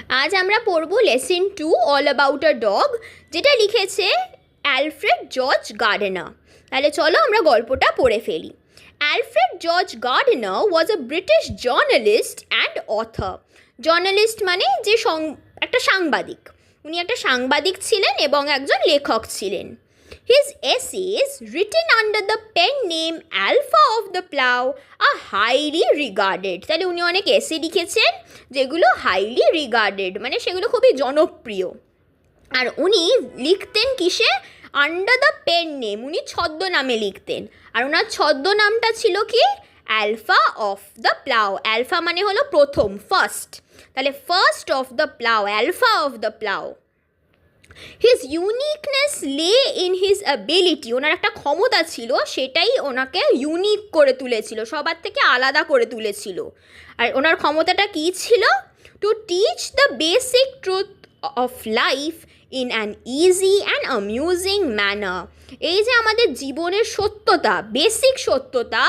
আজ আমরা পড়ব lesson 2 all about a dog, যেটা লিখেছে অ্যালফ্রেড জর্জ গার্ডেনার। তাহলে চলো আমরা গল্পটা পড়ে ফেলি। Alfred George gardener was a British journalist and author. Journalist মানে যে একটা সাংবাদিক, উনি একটা সাংবাদিক ছিলেন এবং একজন লেখক ছিলেন। His essays, written under the pen name Alpha of the Plough, are highly regarded. তাহলে উনি অনেক এসে লিখেছেন যেগুলো হাইলি রিগার্ডেড, মানে সেগুলো খুবই জনপ্রিয়। আর উনি লিখতেন কিসে? আন্ডার দ্য পেন নেম, উনি ছদ্মনামে লিখতেন। আর ওনার ছদ্মনামটা ছিল কি? Alpha of the plough. Alpha মানে হলো প্রথম, ফার্স্ট। তাহলে first of the plough, alpha of the plough. His uniqueness লে ইন হিজ অ্যাবিলিটি, ওনার একটা ক্ষমতা ছিল, সেটাই ওনাকে ইউনিক করে তুলেছিল, সবার থেকে আলাদা করে তুলেছিল। আর ওনার ক্ষমতাটা কী ছিল? To teach the basic truth of life in an easy and amusing manner. এই যে আমাদের জীবনের সত্যতা, বেসিক সত্যতা,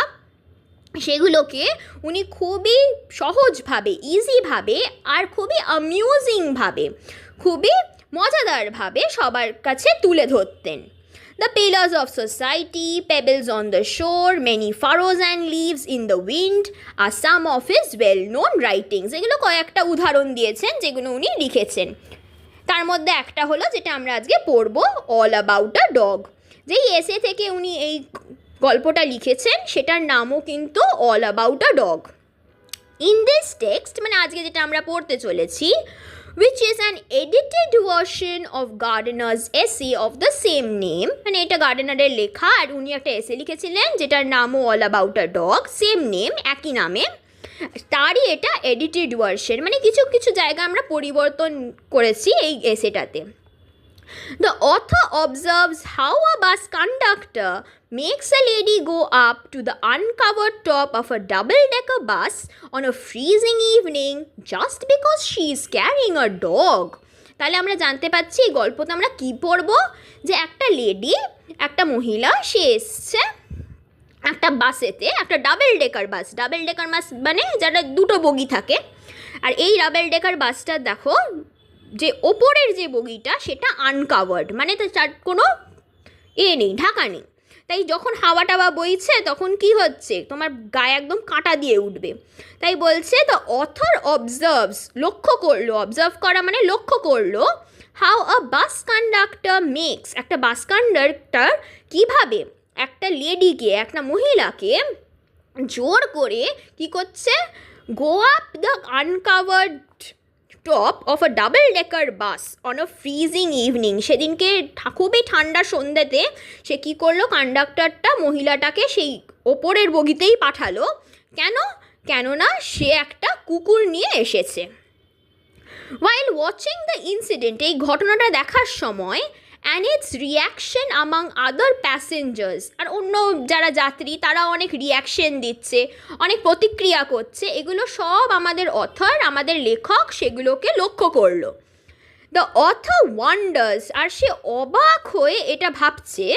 সেগুলোকে উনি খুবই সহজভাবে, ইজিভাবে আর খুবই অ্যামিউজিংভাবে, খুবই মজাদারভাবে সবার কাছে তুলে ধরতেন। The pillars of society, pebbles on the shore, many furrows and leaves in the wind আর some of his well known writings. এগুলো কয়েকটা উদাহরণ দিয়েছেন যেগুলো উনি লিখেছেন। তার মধ্যে একটা হলো যেটা আমরা আজকে পড়ব, অল অ্যাবাউট আ ডগ। যেই এসে থেকে উনি এই গল্পটা লিখেছেন সেটার নামও কিন্তু all about a dog. In this text, মানে আজকে যেটা আমরা পড়তে চলেছি, which is an edited version of Gardiner's essay of the same name, মানে এটা গার্ডেনারের লেখা, আর উনি একটা এসে লিখেছিলেন যেটার নামও all about a dog, same name, একই নামে, তারই এটা এডিটেড ভার্সন, মানে কিছু কিছু জায়গা আমরা পরিবর্তন করেছি এই এসেটাতে। The author observes how a bus conductor makes a lady go up to the uncovered top of a double-decker bus on a freezing evening just because she is carrying a dog. তাহলে আমরা জানতে পাচ্ছি এই গল্পতে আমরা কী পড়ব, যে একটা lady, একটা মহিলা, সে এসছে একটা বাসেতে, একটা ডাবল ডেকার বাস। ডাবল ডেকার বাস মানে যারা দুটো বগি থাকে। আর এই ডাবল ডেকার বাসটা দেখো, যে ওপরের যে বগিটা সেটা আনকাভার্ড, মানে তার কোনো নেই, ঢাকা নেই। তাই যখন হাওয়া টাওয়া বইছে তখন কি হচ্ছে, তোমার গায়ে একদম কাঁটা দিয়ে উঠবে। তাই বলছে দ্য অথর অবজার্ভস, লক্ষ্য করলো, অবজার্ভ করা মানে লক্ষ্য করলো, how a bus conductor makes, একটা বাস কন্ডাক্টর কীভাবে একটা লেডিকে, একটা মহিলাকে জোর করে কি করছে, go up the uncovered top of a double decker bus on a freezing evening. সেদিনকে খুবই ঠান্ডা সন্ধ্যেতে সে কী করলো, কন্ডাক্টরটা মহিলাটাকে সেই ওপরের বগিতেই পাঠালো। কেননা সে একটা কুকুর নিয়ে এসেছে। While watching the incident, এই ঘটনাটা দেখার সময়, and its reaction among other passengers, আর অন্য যারা যাত্রী তারা অনেক রিয়াকশন দিচ্ছে, অনেক প্রতিক্রিয়া করছে, এগুলো সব আমাদের অথর, আমাদের লেখক সেগুলোকে লক্ষ্য করলো। দ্য অথর ওয়ান্ডার্স, আর সে অবাক হয়ে এটা ভাবছে,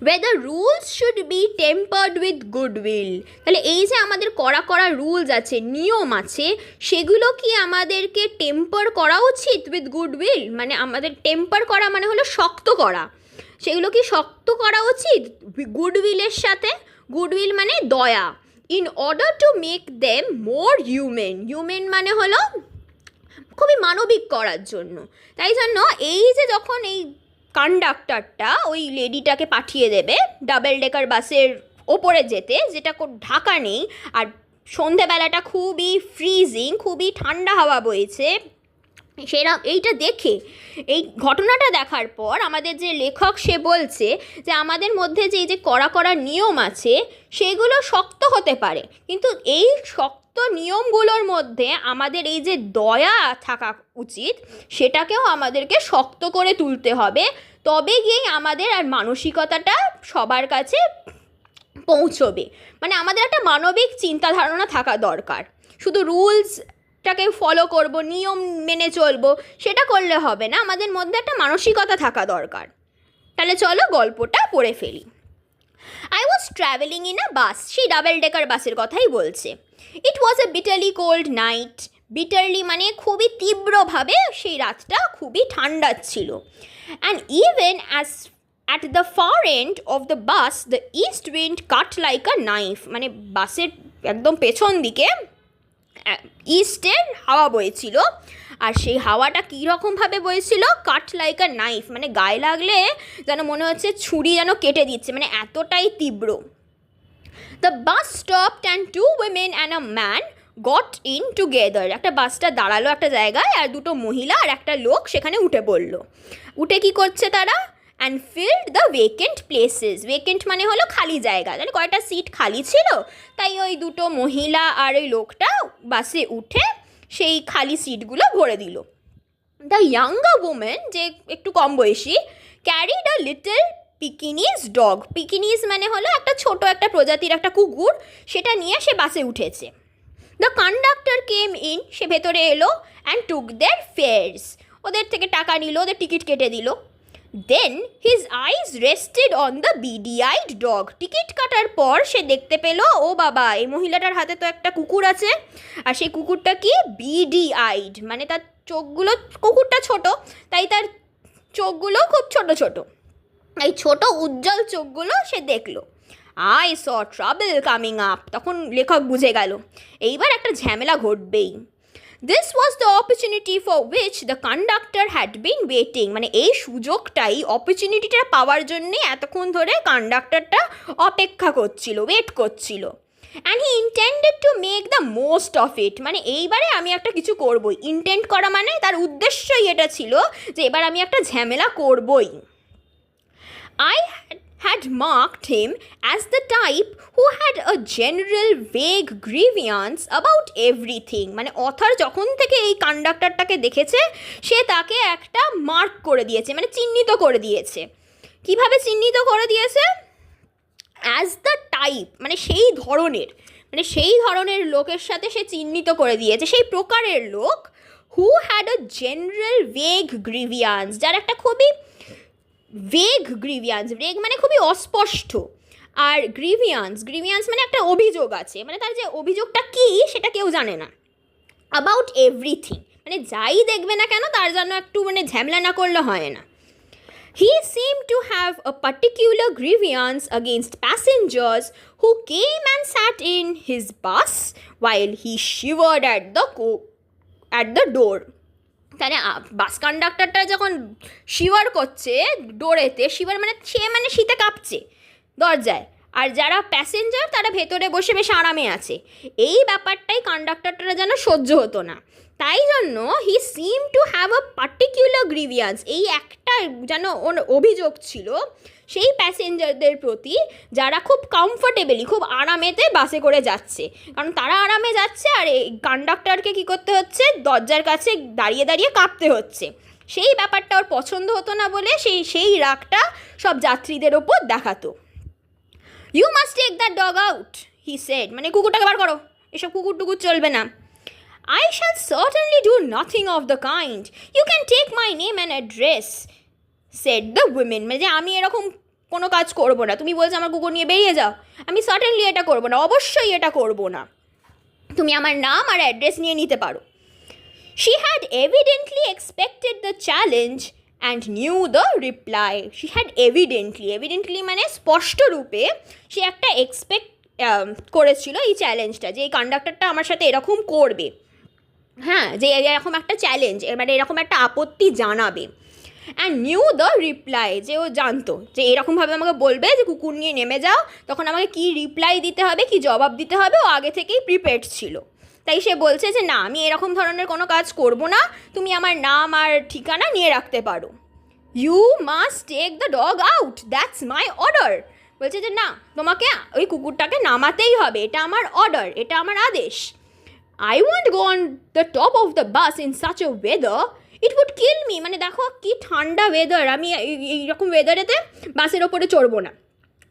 whether rules should be tempered with goodwill, তাহলে এই যে আমাদের কড়া রুলস আছে, নিয়ম আছে, সেগুলো কি আমাদেরকে টেম্পার করা উচিত উইথ গুডউইল, মানে আমাদের টেম্পার করা মানে হলো শক্ত করা, সেগুলো কি শক্ত করা উচিত গুডউইলের সাথে? গুডউইল মানে দয়া। In order to make them more human মানে হলো খুবই মানবিক করার জন্য। তাই জন্য এই যে যখন এই কন্ডাক্টরটা ওই লেডিটাকে পাঠিয়ে দেবে ডাবল ডেকার বাসের ওপরে যেতে, যেটা ঢাকা নেই, আর সন্ধেবেলাটা খুবই ফ্রিজিং, খুবই ঠান্ডা হাওয়া বইছে, এইটা দেখে, এই ঘটনাটা দেখার পর আমাদের যে লেখক সে বলছে যে আমাদের মধ্যে যে এই যে কড়া নিয়ম আছে সেগুলো শক্ত হতে পারে, কিন্তু এই শক্ত নিয়মগুলোর মধ্যে আমাদের এই যে দয়া থাকা উচিত, সেটাকেও আমাদেরকে শক্ত করে তুলতে হবে, তবে গিয়েই আমাদের আর মানসিকতাটা সবার কাছে পৌঁছবে। মানে আমাদের একটা মানবিক চিন্তা ধারণা থাকা দরকার। শুধু রুলসটাকে ফলো করব, নিয়ম মেনে চলবো, সেটা করলে হবে না, আমাদের মধ্যে একটা মানসিকতা থাকা দরকার। তাহলে চলো গল্পটা পড়ে ফেলি। I was travelling in a bus, সেই ডাবল ডেকার বাসের কথাই বলছে। It was a bitterly cold night. Bitterly মানে খুবই তীব্রভাবে সেই রাতটা খুবই ঠান্ডা ছিল। And even as at the far end of the bus the east wind cut like a knife, মানে বাসের একদম পেছন দিকে ইস্টের হাওয়া বইছিল, আর সেই হাওয়াটা কীরকমভাবে বইছিল, কাট লাইক আ নাইফ, মানে গায়ে লাগলে যেন মনে হচ্ছে ছুরি যেন কেটে দিচ্ছে, মানে এতটাই তীব্র। The bus stopped and 2 women and a man got in together, একটা বাসটা দাঁড়ালো একটা জায়গায়, আর দুটো মহিলা আর একটা লোক সেখানে উঠে পড়লো। উঠে কি করছে তারা, and field the vacant places, vacant মানে হলো খালি জায়গা, তাহলে কয়টা সিট খালি ছিল, তাই ওই দুটো মহিলা আর ওই লোকটা বাসে উঠে সেই খালি সিটগুলো ভরে দিল। দ্য ইয়াঙ্গার উমেন, যে একটু কম বয়সী, ক্যারিড আ লিটল পিকিনিজ ডগ, পিকিনিজ মানে হলো একটা ছোট একটা প্রজাতির একটা কুকুর, সেটা নিয়ে সে বাসে উঠেছে। দ্য কন্ডাক্টর কেম ইন, সে ভেতরে এলো, অ্যান্ড টুক দেয়ার ফেয়ার্স, ওদের থেকে টাকা নিল, ওদের টিকিট কেটে দিল। Then his eyes rested on the beady eyed dog, ticket কাটার পর সে দেখতে পেল, ও বাবা এই মহিলাটার হাতে তো একটা কুকুর আছে, আর সেই কুকুরটা কি বিডি আইড, মানে তার চোখগুলো, কুকুরটা ছোট তাই তার চোখগুলো খুব ছোট ছোট, এই ছোট উজ্জ্বল চোখগুলো সে দেখলো। I saw trouble coming up, তখন লেখক বুঝে গেল এইবার একটা ঝামেলা ঘটবেই। This was the opportunity for which the conductor had been waiting, মানে এই সুযোগটাই, অপরচুনিটিটা পাওয়ার জন্যে এতক্ষণ ধরে কন্ডাক্টরটা অপেক্ষা করছিল, ওয়েট করছিল। And he intended to make the most of it, মানে এইবারে আমি একটা কিছু করবই, ইন্টেন্ড করা মানে তার উদ্দেশ্যই এটা ছিল যে এবার আমি একটা ঝামেলা করবই। I had marked him as the type who had a general vague grievance about everything, মানে অথর যখন থেকে এই কন্ডাক্টরটাকে দেখেছে সে তাকে একটা মার্ক করে দিয়েছে, মানে চিহ্নিত করে দিয়েছে। কিভাবে চিহ্নিত করে দিয়েছে, অ্যাজ দ্য টাইপ মানে সেই ধরনের, মানে সেই ধরনের লোকের সাথে সে চিহ্নিত করে দিয়েছে, সেই প্রকারের লোক, who had a general vague grievance, যার একটা খুবই ভেগ গ্রিভিয়ান্স, ভেগ মানে খুবই অস্পষ্ট, আর গ্রিভিয়ান্স, গ্রিভিয়ান্স মানে একটা অভিযোগ আছে, মানে তার যে অভিযোগটা কী সেটা কেউ জানে না। অ্যাবাউট এভরিথিং মানে যাই দেখবে না কেন তার জন্য একটু মানে ঝামেলা না করলে হয় না। He seemed to have a particular grievance against passengers who came and sat in his bus while he shivered at the door. তাহলে বাস কন্ডাক্টরটা যখন শিভার করছে ডোরেতে, শিভার মানে সে মানে শীতে কাঁপছে দরজায়, আর যারা প্যাসেঞ্জার তারা ভেতরে বসে বেশ আরামে আছে, এই ব্যাপারটাই কন্ডাক্টরটা যেন সহ্য হতো না, তাই জন্য হি seem to have a particular গ্রিভিয়ান্স, এই একটা যেন ওর অভিযোগ ছিল সেই প্যাসেঞ্জারদের প্রতি যারা খুব কমফোর্টেবলি, খুব আরামেতে বাসে করে যাচ্ছে, কারণ তারা আরামে যাচ্ছে আর এই কন্ডাক্টরকে কী করতে হচ্ছে, দরজার কাছে দাঁড়িয়ে দাঁড়িয়ে কাঁপতে হচ্ছে, সেই ব্যাপারটা ওর পছন্দ হতো না বলে সেই রাগটা সব যাত্রীদের ওপর দেখাতো। You must take that dog out, he said, মানে কুকুরটাকে বার করো, এসব কুকুর টুকুর চলবে না। I shall certainly do nothing of the kind. You can take my name and address, said the women. মানে যে আমি এরকম কোনো কাজ করবো না, তুমি বলছো আমার কুকুর নিয়ে বেরিয়ে যাও, আমি সার্টেনলি এটা করবো না, অবশ্যই এটা করবো না, তুমি আমার নাম আর অ্যাড্রেস নিয়ে নিতে পারো। She had evidently expected the challenge and knew the reply. She had evidently মানে স্পষ্ট রূপে সে একটা এক্সপেক্ট করেছিল এই চ্যালেঞ্জটা, যে এই কন্ডাক্টরটা আমার সাথে এরকম করবে, হ্যাঁ, যে এরকম একটা চ্যালেঞ্জ, মানে এরকম একটা আপত্তি জানাবে। অ্যান্ড নিউ দ্য রিপ্লাই, যে ও জানতো যে এরকমভাবে আমাকে বলবে যে কুকুর নিয়ে নেমে যাও, তখন আমাকে কী রিপ্লাই দিতে হবে, কি জবাব দিতে হবে, ও আগে থেকেই প্রিপেয়ার্ড ছিল, তাই সে বলছে যে না আমি এরকম ধরনের কোনো কাজ করব না, তুমি আমার নাম আর ঠিকানা নিয়ে রাখতে পারো। You must take the dog out, that's my order, বলছে যে না তোমাকে ওই কুকুরটাকে নামাতেই হবে, এটা আমার অর্ডার, এটা আমার আদেশ। I won't go on the top of the bus in such a weather, it would kill me, মানে দেখো কি ঠান্ডা ওয়েদার, আমি এইরকম ওয়েদারেতে বাসের ওপরে চড়বো না,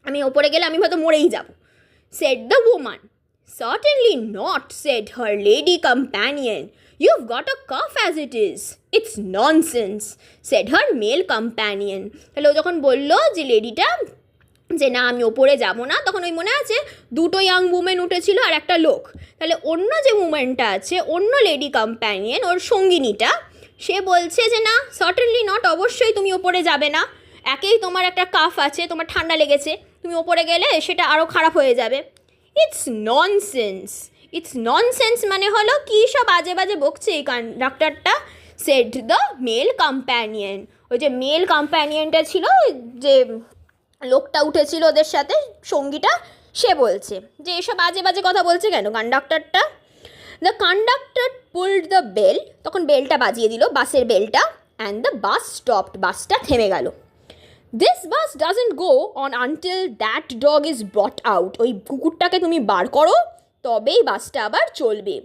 আমি ওপরে গেলে আমি হয়তো মরেই যাব। said the woman. Certainly not, said her lady companion. You've got a cough as it is. It's nonsense, said her male companion. তাহলে ও যখন বললো যে লেডিটা যে না আমি ওপরে যাব না, তখন ওই মনে আছে দুটো ইয়াং উমেন উঠেছিল আর একটা লোক, তাহলে অন্য যে উমেনটা আছে, অন্য লেডি কম্প্যানিয়ন, ওর সঙ্গিনীটা, সে বলছে যে না সার্টেনলি নট, অবশ্যই তুমি ওপরে যাবে না, একেই তোমার একটা কাফ আছে, তোমার ঠান্ডা লেগেছে, তুমি ওপরে গেলে সেটা আরও খারাপ হয়ে যাবে। ইটস ননসেন্স, ইটস ননসেন্স মানে হলো কী সব বাজে বাজে বকছে এই কন্ডাক্টরটা, সেড দ্য মেল কম্প্যানিয়ন। ওই যে মেল কম্প্যানিয়নটা ছিল, যে লোকটা উঠেছিল ওদের সাথে, সঙ্গীটা, সে বলছে যে এসব বাজে বাজে কথা বলছে কেন কন্ডাক্টরটা। The conductor pulled the bell, তখন বেলটা বাজিয়ে দিল, বাসের বেলটা, অ্যান্ড দ্য বাস স্টপড, বাসটা থেমে গেল। This bus doesn't go on until that dog is brought out, ওই কুকুরটাকে তুমি বার করো তবেই বাসটা আবার চলবে।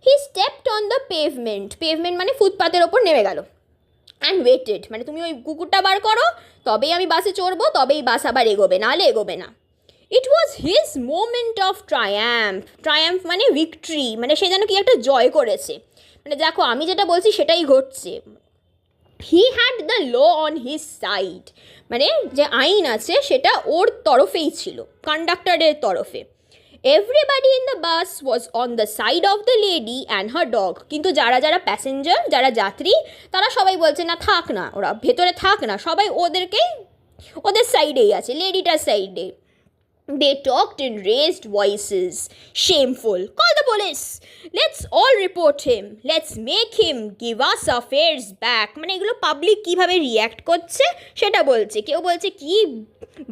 He stepped on the pavement, pavement মানে ফুটপাতের ওপর নেমে গেল, অ্যান্ড ওয়েটেড মানে তুমি ওই কুকুরটা বার করো তবেই আমি বাসে চড়বো, তবেই বাস আবার এগোবে, নাহলে এগোবে না। It was his moment of triumph, triumph মানে ভিক্টরি, মানে সে যেন কি একটা জয় করেছে, মানে দেখো আমি যেটা বলছি সেটাই ঘটছে। He had the law on his side, মানে যে আইন আছে সেটা ওর তরফেই ছিল, কন্ডাক্টরের তরফে। Everybody in the bus was on the side of the lady and her dog, কিন্তু যারা যারা প্যাসেঞ্জার, যারা যাত্রী, তারা সবাই বলছে না থাক না, ওরা ভেতরে থাক না, সবাই ওদেরকেই, ওদের সাইডেই আছে, লেডিটার সাইডে। They talked in raised voices. Shameful. Call the police. Let's all report him. Let's make him give us our fares back. মানে এগুলো পাবলিক কীভাবে রিয়্যাক্ট করছে সেটা বলছে। কেউ বলছে কি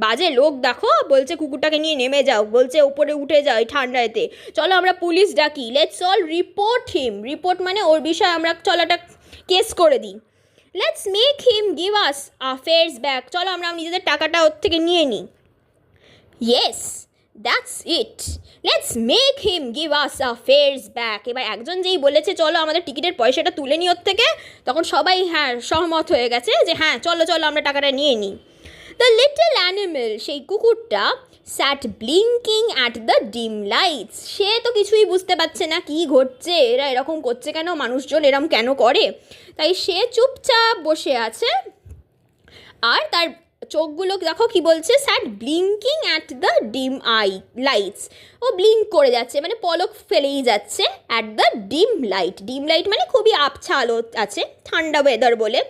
বাজে লোক দেখো, বলছে কুকুরটাকে নিয়ে নেমে যাও, বলছে উপরে উঠে যাও এই ঠান্ডাতে, চলো আমরা পুলিশ ডাকি। Let's all report him, report মানে ওর বিষয়ে আমরা চলো একটা কেস করে দিই। Let's make him give us our fares back, চলো আমরা নিজেদের টাকাটা ওর থেকে নিয়ে নিই। Yes that's it, let's make him give us a fares back. এবার একজন যেই বলেছে চলো আমাদের টিকিটের পয়সাটা তুলে নিই ওর থেকে, তখন সবাই হ্যাঁ সহমত হয়ে গেছে যে হ্যাঁ চলো চলো আমরা টাকাটা নিয়ে নিই। দ্য লিটল অ্যানিমেল, সেই কুকুরটা, স্যাট blinking at the dim lights, সে তো কিছুই বুঝতে পারছে না কী ঘটছে, এরা এরকম করছে কেন, মানুষজন এরম কেন করে, তাই সে চুপচাপ বসে আছে। আর তার চোখগুলো দেখো কি বলছে, sat blinking at the dim lights, ও ব্লিঙ্ক করে যাচ্ছে মানে পলক ফেলেই যাচ্ছে, at the dim light, dim light মানে খুবই আবছা আলো আছে, ঠান্ডা ওয়েদার বলে।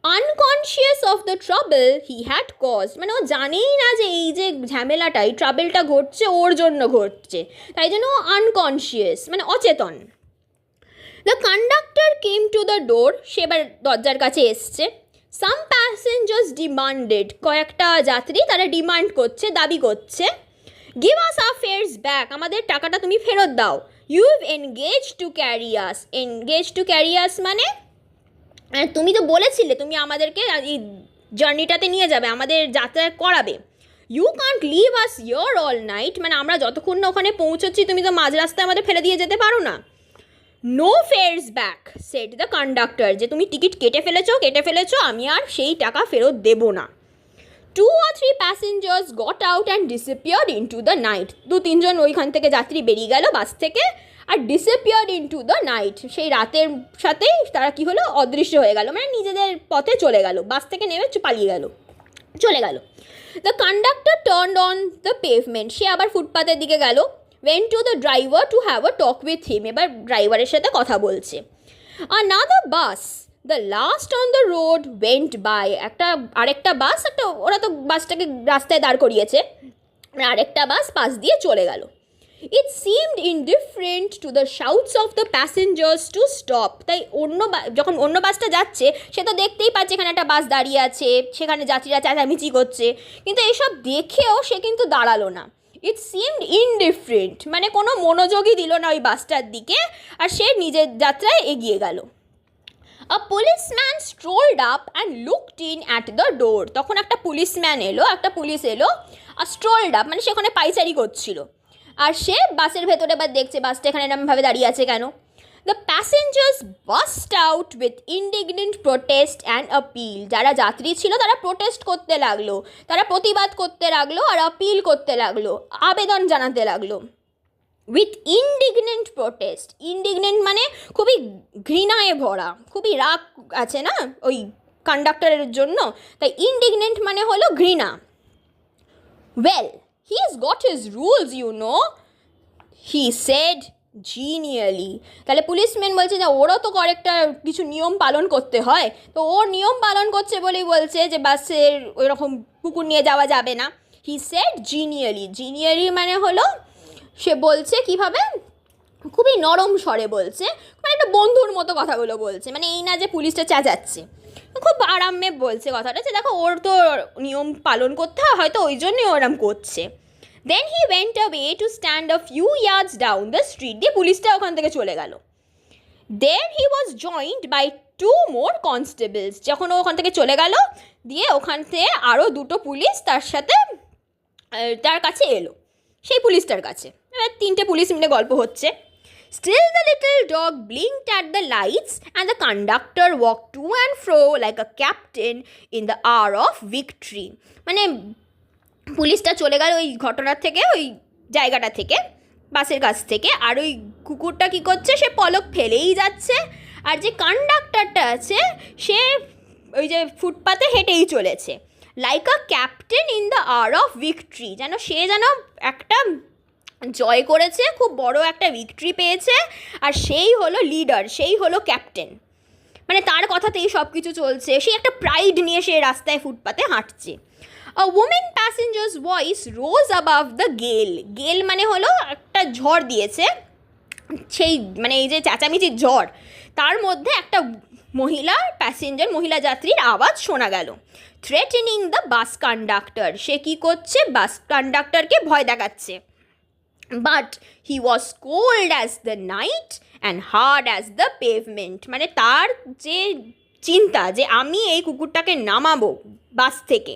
Unconscious of the trouble he had caused, মানে ও জানেই না যে এই যে ঝামেলাটা, এই ট্রাবলটা ঘটছে ওর জন্য ঘটছে, তাই জন্য ও আনকনশিয়াস মানে অচেতন। The conductor came to the door, সে এবার দরজার কাছে এসছে। সাম প্যাসেঞ্জার্স ডিমান্ডেড, কয়েকটা যাত্রী তারা ডিমান্ড করছে, দাবি করছে, give us our fares back, আমাদের টাকাটা তুমি ফেরত দাও। You have engaged to carry us, engaged to carry us মানে তুমি তো বলেছিলে তুমি আমাদেরকে এই জার্নিটাতে নিয়ে যাবে, আমাদের যাত্রা করাবে। You can't leave us here all night, মানে আমরা যতক্ষণ না ওখানে পৌঁছচ্ছি তুমি তো মাঝ রাস্তায় আমাদের ফেলে দিয়ে যেতে পারো না। No fares back said the conductor, যে তুমি টিকিট কেটে ফেলেছো, আমি আর সেই টাকা ফেরত দেবো না। 2 or 3 passengers got out and disappeared into the night, 2-3 জন ওইখান থেকে যাত্রী বেরিয়ে গেল বাস থেকে, আর ডিসঅ্যাপিয়ার্ড ইনটু দ্য নাইট, সেই রাতের সাথেই তারা কি হলো, অদৃশ্য হয়ে গেল, মানে নিজেদের পথে চলে গেল, বাস থেকে নেমে পালিয়ে গেল, চলে গেল। The conductor turned on the pavement, সে আবার ফুটপাতের দিকে গেল। went to the driver to have a talk with him, এবার ড্রাইভারের সাথে কথা বলছে। another bus, the last on the road, went by, আরেকটা বাস, ওরা তো বাসটাকে রাস্তায় দাঁড় করিয়েছে, আরেকটা বাস পাশ দিয়ে চলে গেল। it seemed indifferent to the shouts of the passengers to stop, তাই যখন অন্য বাসটা যাচ্ছে সে তো দেখতেই পাচ্ছে এখানে একটা বাস দাঁড়িয়ে আছে, সেখানে যাত্রীরা চেঁচামেচি করছে, কিন্তু এইসব দেখেও সে কিন্তু দাঁড়ালো না। ইট সিমড ইনডিফারেন্ট মানে কোনো মনোযোগই দিল না ওই বাসটার দিকে, আর সে নিজের যাত্রায় এগিয়ে গেল। A policeman strolled up and looked in at the door, তখন একটা পুলিশ এলো, আর স্ট্রোলড আপ মানে সেখানে পাইচারি করছিল, আর সে বাসের ভেতরে এবার দেখছে বাসটা এখানে এরমভাবে দাঁড়িয়ে আছে কেন। The passengers burst out with indignant protest and appeal, যারা যাত্রী ছিল তারা প্রোটেস্ট করতে লাগলো, তারা প্রতিবাদ করতে লাগলো, আর আপিল করতে লাগলো, আবেদন জানাতে লাগলো। উইথ ইন্ডিগনেন্ট প্রোটেস্ট, ইন্ডিগনেন্ট মানে খুবই ঘৃণায় ভরা, খুবই রাগ আছে না ওই কন্ডাক্টরের জন্য, তাই ইন্ডিগনেন্ট মানে হলো ঘৃণা। Well, he's got his rules, you know, he said genially. তাহলে পুলিশম্যান বলছে যে ওরও তো কয়েকটা কিছু নিয়ম পালন করতে হয়, তো ওর নিয়ম পালন করছে বলেই বলছে যে বাসের ওইরকম কুকুর নিয়ে যাওয়া যাবে না। হি সেড জিনিয়ালি, জিনিয়ালি মানে হলো সে বলছে কীভাবে, খুবই নরম স্বরে বলছে, মানে একটা বন্ধুর মতো কথাগুলো বলছে, মানে এই না যে পুলিশটা চেঁচাচ্ছে, খুব আরামে বলছে কথাটা, যে দেখো ওর তো নিয়ম পালন করতে হয়, হয়তো ওই জন্যই ওরম করছে। Then he went away to stand a few yards down the street, দিয়ে পুলিশটা ওখান থেকে চলে গেল। There he was joined by 2 more constables, যখন ও ওখান থেকে চলে গেল দিয়ে ওখান থেকে আরও 2টো পুলিশ তার সাথে তার কাছে এলো, সেই পুলিশটার কাছে। এবার 3টে পুলিশ মিলে গল্প হচ্ছে। Still the little dog blinked at the lights and the conductor walked to and fro like a captain in the hour of victory. মানে পুলিশটা চলে গেল ওই ঘটনার থেকে, ওই জায়গাটা থেকে, বাসের কাছ থেকে, আর ওই কুকুরটা কী করছে, সে পলক ফেলেই যাচ্ছে, আর যে কন্ডাক্টরটা আছে সে ওই যে ফুটপাতে হেঁটেই চলেছে, like a captain in the hour of victory, যেন সে যেন একটা জয় করেছে, খুব বড় একটা ভিক্টরি পেয়েছে, আর সেই হলো লিডার, সেই হলো ক্যাপ্টেন, মানে তার কথাতেই সব কিছু চলছে, সেই একটা প্রাইড নিয়ে সে রাস্তায় ফুটপাতে হাঁটছে। A woman passenger's voice rose above the gale. গেল মানে হলো একটা ঝড় দিয়েছে, সেই মানে এই যে চেঁচামেচির ঝড়, তার মধ্যে একটা মহিলা যাত্রীর আওয়াজ শোনা গেল। থ্রেটেনিং দ্য বাস কন্ডাক্টর, সে কী করছে, বাস কন্ডাক্টরকে ভয় দেখাচ্ছে। But he was cold as the night and hard as the pavement, মানে তার যে চিন্তা যে আমি এই কুকুরটাকে নামাবো বাস থেকে,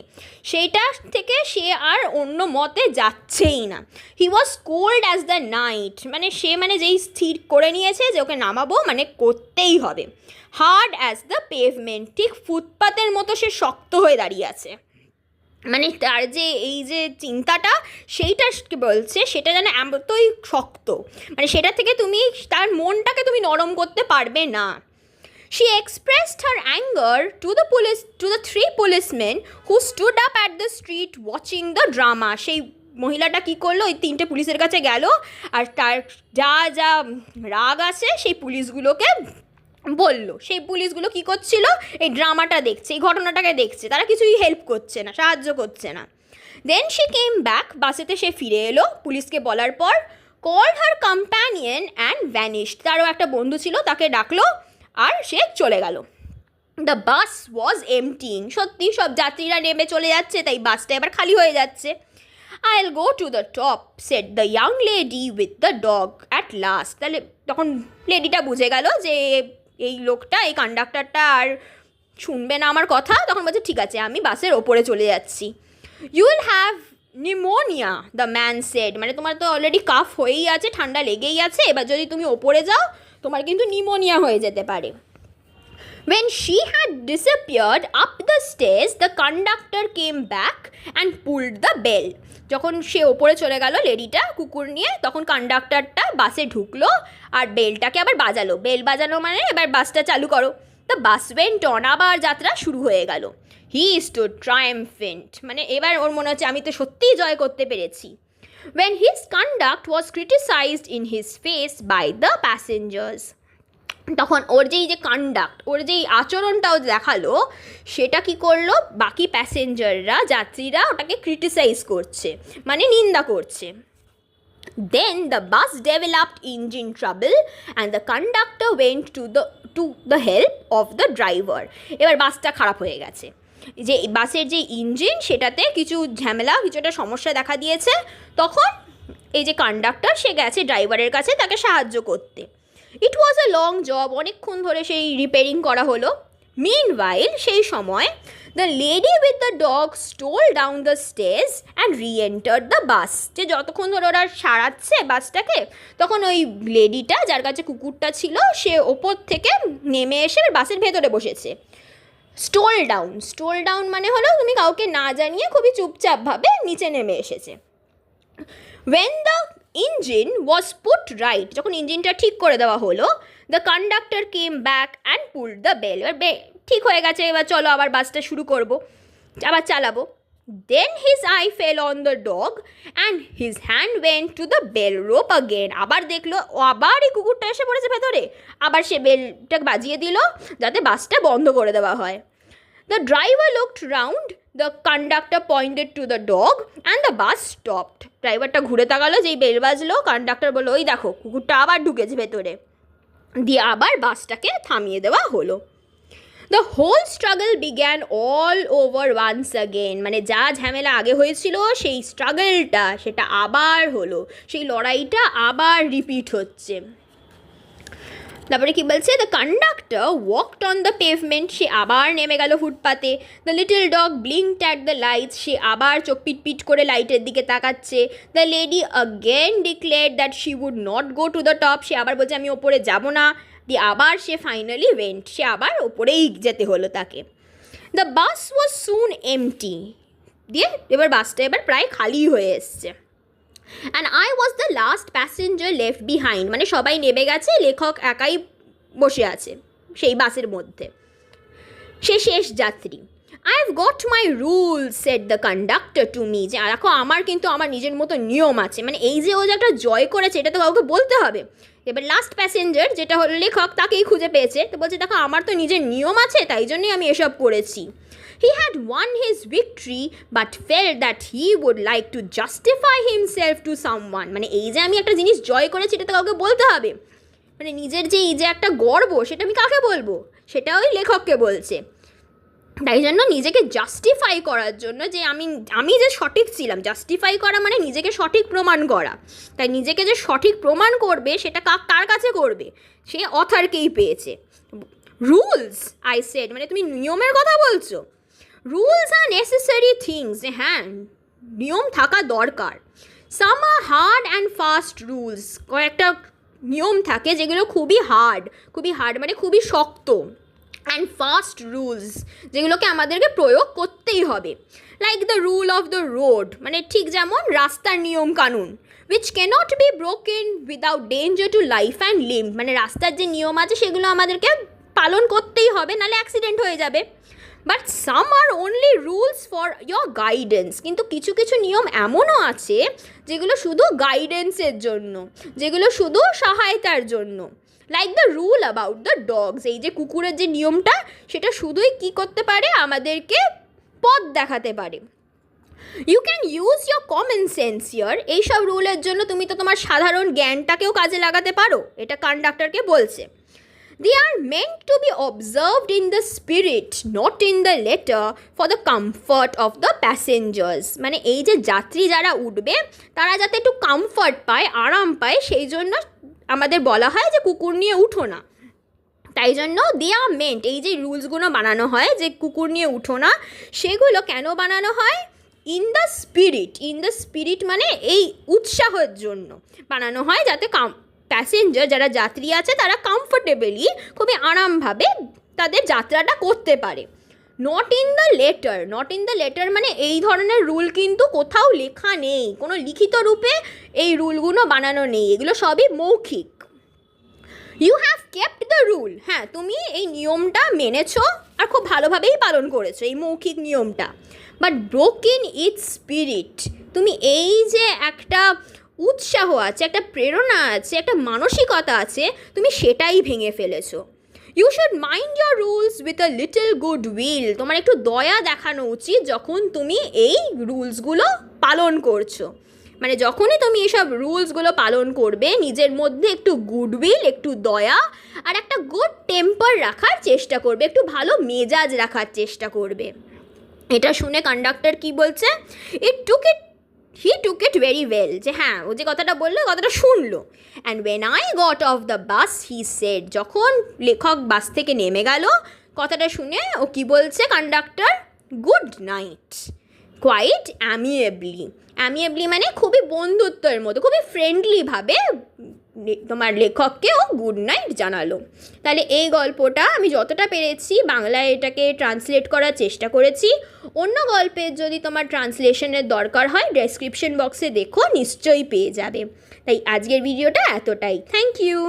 সেইটা থেকে সে আর অন্য মতে যাচ্ছেই না। He was cold as the night, মানে সে মানে যেই স্থির করে নিয়েছে যে ওকে নামাবো, মানে করতেই হবে। হার্ড অ্যাজ দ্য পেভমেন্ট, ঠিক ফুটপাতের মতো সে শক্ত হয়ে দাঁড়িয়ে আছে, মানে তার যে এই যে চিন্তাটা সেইটা বলছে, সেটা যেন এতই শক্ত, মানে সেটা থেকে তুমি তার মনটাকে তুমি নরম করতে পারবে না। She expressed her anger to the 3 policemen who stood up at the street watching the drama. সেই মহিলাটা কী করলো, ওই 3টে পুলিশের কাছে গেল, আর তার যা যা রাগ আছে সেই পুলিশগুলোকে বলল। সেই পুলিশগুলো কী করছিল, এই ড্রামাটা দেখছে, এই ঘটনাটাকে দেখছে, তারা কিছুই হেল্প করছে না, সাহায্য করছে না। দেন শি কেম ব্যাক, বাসেতে সে ফিরে এলো পুলিশকে বলার পর। Called her companion and vanished, তারও একটা বন্ধু ছিল, তাকে ডাকলো, আর সে চলে গেল। দ্য বাস ওয়াজ এমটিং, সত্যি সব যাত্রীরা নেমে চলে যাচ্ছে, তাই বাসটা এবার খালি হয়ে যাচ্ছে। I will go to the top, said the young lady with the dog at last. তাহলে তখন লেডিটা বুঝে গেল যে এই লোকটা, এই কন্ডাক্টরটা আর শুনবে না আমার কথা, তখন বলছে ঠিক আছে আমি বাসের ওপরে চলে যাচ্ছি। You will have pneumonia, the man said, মানে তোমার তো অলরেডি কাফ হয়েই আছে, ঠান্ডা লেগেই আছে, এবার যদি তুমি ওপরে যাও তোমার কিন্তু নিউমোনিয়া হয়ে যেতে পারে। When she had disappeared up the stairs, the conductor came back and pulled the bell. যখন সে ওপরে চলে গেল লেডিটা কুকুর নিয়ে, তখন কন্ডাক্টরটা বাসে ঢুকলো আর বেলটাকে আবার বাজালো। বেল বাজানো মানে এবার বাসটা চালু করো। দ্য বাস ওয়েন্ট অন, আবার যাত্রা শুরু হয়ে গেল। হি স্টুড ট্রায়াম্ফেন্ট, মানে এবার ওর মনে হচ্ছে আমি তো সত্যিই জয় করতে পেরেছি। When his conduct was criticized in his face by the passengers, তখন ওর যেই যে কন্ডাক্ট, ওর যেই আচরণটাও দেখালো, সেটা কি করলো, বাকি প্যাসেঞ্জাররা, যাত্রীরা ওটাকে ক্রিটিসাইজ করছে, মানে নিন্দা করছে। Then the bus developed engine trouble and the conductor went to the help of the driver. এবার বাসটা খারাপ হয়ে গেছে, যে বাসের যে ইঞ্জিন সেটাতে কিছু ঝামেলা, কিছু একটা সমস্যা দেখা দিয়েছে, তখন এই যে কন্ডাক্টর সে গেছে ড্রাইভারের কাছে তাকে সাহায্য করতে। ইট ওয়াজ আ লং জব, অনেকক্ষণ ধরে সেই রিপেয়ারিং করা হলো। মিনওয়াইল, সেই সময় the lady with the dog stole down the stage and re-enter the bus, যে যতক্ষণ ধরে ওরা সারাচ্ছে বাসটাকে, তখন ওই লেডিটা যার কাছে কুকুরটা ছিল সে ওপর থেকে নেমে এসে বাসের ভেতরে বসেছে। স্টোল ডাউন মানে হলো তুমি কাউকে না জানিয়ে খুবই চুপচাপভাবে নিচে নেমে এসেছে। When the engine was put right, যখন ইঞ্জিনটা ঠিক করে দেওয়া হলো, the conductor came back and pulled the bell. এবার ঠিক হয়ে গেছে, এবার চলো আবার বাসটা শুরু করবো, আবার চালাবো। Then his eye fell on the dog and his hand went to the bell rope again. আবার দেখলো, আবার এই কুকুরটা এসে পড়েছে ভেতরে, আবার সে বেলটা বাজিয়ে দিল যাতে বাসটা বন্ধ করে দেওয়া হয়। The driver looked round, the conductor pointed to the dog and the bus stopped. ড্রাইভারটা ঘুরে তাকালো, যেই বেল বাজলো কন্ডাক্টর বললো ওই দেখো কুকুরটা আবার ঢুকেছে ভেতরে, দিয়ে আবার বাসটাকে থামিয়ে দেওয়া হলো। The whole struggle began all over once again. মানে যা ঝামেলা আগে হয়েছিল সেই স্ট্রাগলটা সেটা আবার হলো, সেই লড়াইটা আবার রিপিট হচ্ছে। তারপরে কি বলছে, the conductor walked on the pavement, সে আবার নেমে গেল ফুটপাতে। The little dog blinked at the lights, সে আবার চোখ পিট করে লাইটের দিকে তাকাচ্ছে। The lady again declared that she would not go to the top, সে আবার বলছে আমি ওপরে যাব না, দিয়ে আবার সে ফাইনালি ওয়েন্ট, সে আবার ওপরেই যেতে হলো তাকে। The bus was soon MT, দিয়ে এবার বাসটা এবার প্রায় খালি হয়ে এসছে। And I was the last passenger left behind, মানে সবাই নেমে গেছে, লেখক একাই বসে আছে সেই বাসের মধ্যে, সে শেষ যাত্রী। I have got my rules shed the conductor to me, যে দেখো আমার কিন্তু আমার নিজের মতো নিয়ম আছে, মানে এই যে ও যে একটা জয় করেছে এটা তো কাউকে বলতে হবে। এবার লাস্ট প্যাসেঞ্জার যেটা হলো লেখক, তাকেই খুঁজে পেয়েছে, তো বলছে দেখো আমার তো নিজের নিয়ম আছে, তাই জন্যই আমি এসব করেছি। He had won his victory but felt that he would like to justify himself to someone, মানে এই যে আমি একটা জিনিস জয় করেছি এটা তো কাউকে বলতে হবে, মানে নিজের যে এই যে একটা গর্ব সেটা আমি কাকে বলবো, সেটা ওই লেখককে বলছে। তাই জন্য নিজেকে জাস্টিফাই করার জন্য যে আমি যে সঠিক ছিলাম, জাস্টিফাই করা মানে নিজেকে সঠিক প্রমাণ করা, তাই নিজেকে যে সঠিক প্রমাণ করবে সেটা কার কাছে করবে, সে অথারকেই পেয়েছে। রুলস আই সেড, মানে তুমি নিয়মের কথা বলছো, রুলস আর নেসেসারি থিংস, হ্যাঁ নিয়ম থাকা দরকার। সাম আর হার্ড অ্যান্ড ফাস্ট রুলস, কয়েকটা নিয়ম থাকে যেগুলো খুবই হার্ড মানে খুবই শক্ত, অ্যান্ড ফাস্ট রুলস যেগুলোকে আমাদেরকে প্রয়োগ করতেই হবে। Like the rule of the road, মানে ঠিক যেমন রাস্তার নিয়ম কানুন, which cannot be broken without danger to life and limb, মানে রাস্তার যে নিয়ম আছে সেগুলো আমাদেরকে পালন করতেই হবে, নাহলে অ্যাক্সিডেন্ট হয়ে যাবে। But some are only rules for your guidance, কিন্তু কিছু কিছু নিয়ম এমনও আছে যেগুলো শুধু গাইডেন্সের জন্য, যেগুলো শুধু সহায়তার জন্য। Like the rule about the dogs, এই যে কুকুরের যে নিয়মটা সেটা শুধুই কী করতে পারে, আমাদেরকে পথ দেখাতে পারে। You can use your common sense here, এইসব রুলের জন্য তুমি তো তোমার সাধারণ জ্ঞানটাকেও কাজে লাগাতে পারো, এটা কন্ডাক্টরকে বলছে। They are meant to be observed in the spirit, not in the letter, for the comfort of the passengers. মানে এই যে যাত্রী যারা উঠবে তারা যাতে একটু কমফর্ট পায়, আরাম পায়, সেই জন্য আমাদের বলা হয় যে কুকুর নিয়ে উঠো না। তাই জন্য দে আর মেন্ট, এই যে রুলসগুলো বানানো হয় যে কুকুর নিয়ে উঠো না, সেগুলো কেন বানানো হয়, ইন দ্য স্পিরিট মানে এই উৎসাহের জন্য বানানো হয়, যাতে প্যাসেঞ্জার যারা যাত্রী আছে তারা কমফোর্টেবলি খুবই আরামভাবে তাদের যাত্রাটা করতে পারে। নট ইন দ্য লেটার মানে এই ধরনের রুল কিন্তু কোথাও লেখা নেই, কোনো লিখিত রূপে এই রুলগুলো বানানো নেই, এগুলো সবই মৌখিক। You have kept the rule, হ্যাঁ তুমি এই নিয়মটা মেনেছো আর খুব ভালোভাবেই পালন করেছো এই মৌখিক নিয়মটা। বাট ব্রোকেন ইটস স্পিরিট, তুমি এই যে একটা উৎসাহ আছে, একটা প্রেরণা আছে, একটা মানসিকতা আছে, তুমি সেটাই ভেঙে ফেলেছো। You should mind your rules with a little good will, তোমার একটু দয়া দেখানো উচিত যখন তুমি এই রুলসগুলো পালন করছো, মানে যখনই তুমি এসব রুলসগুলো পালন করবে নিজের মধ্যে একটু গুডউইল, একটু দয়া আর একটা গুড টেম্পার রাখার চেষ্টা করবে, একটু ভালো মেজাজ রাখার চেষ্টা করবে। এটা শুনে কন্ডাক্টর কি বলছে, হি টুক ইট ভেরি ওয়েল, যে হ্যাঁ ও যে কথাটা বললো কথাটা শুনলো। And when I got off the bus he said, যখন লেখক বাস থেকে নেমে গেল কথাটা শুনে ও কি বলছে কন্ডাক্টর, গুড নাইট, কোয়াইট অ্যামিয়েবলি মানে খুবই বন্ধুত্বের মতো, খুবই ফ্রেন্ডলিভাবে তোমার লেখককে ও গুড নাইট জানালো। তাহলে এই গল্পটা আমি যতটা পেরেছি বাংলায় এটাকে ট্রান্সলেট করার চেষ্টা করেছি। অন্য গল্পের যদি তোমার ট্রান্সলেশনের দরকার হয় ডেসক্রিপশন বক্সে দেখো, নিশ্চয়ই পেয়ে যাবে। তাই আজকের ভিডিওটা এতটাই। Thank you.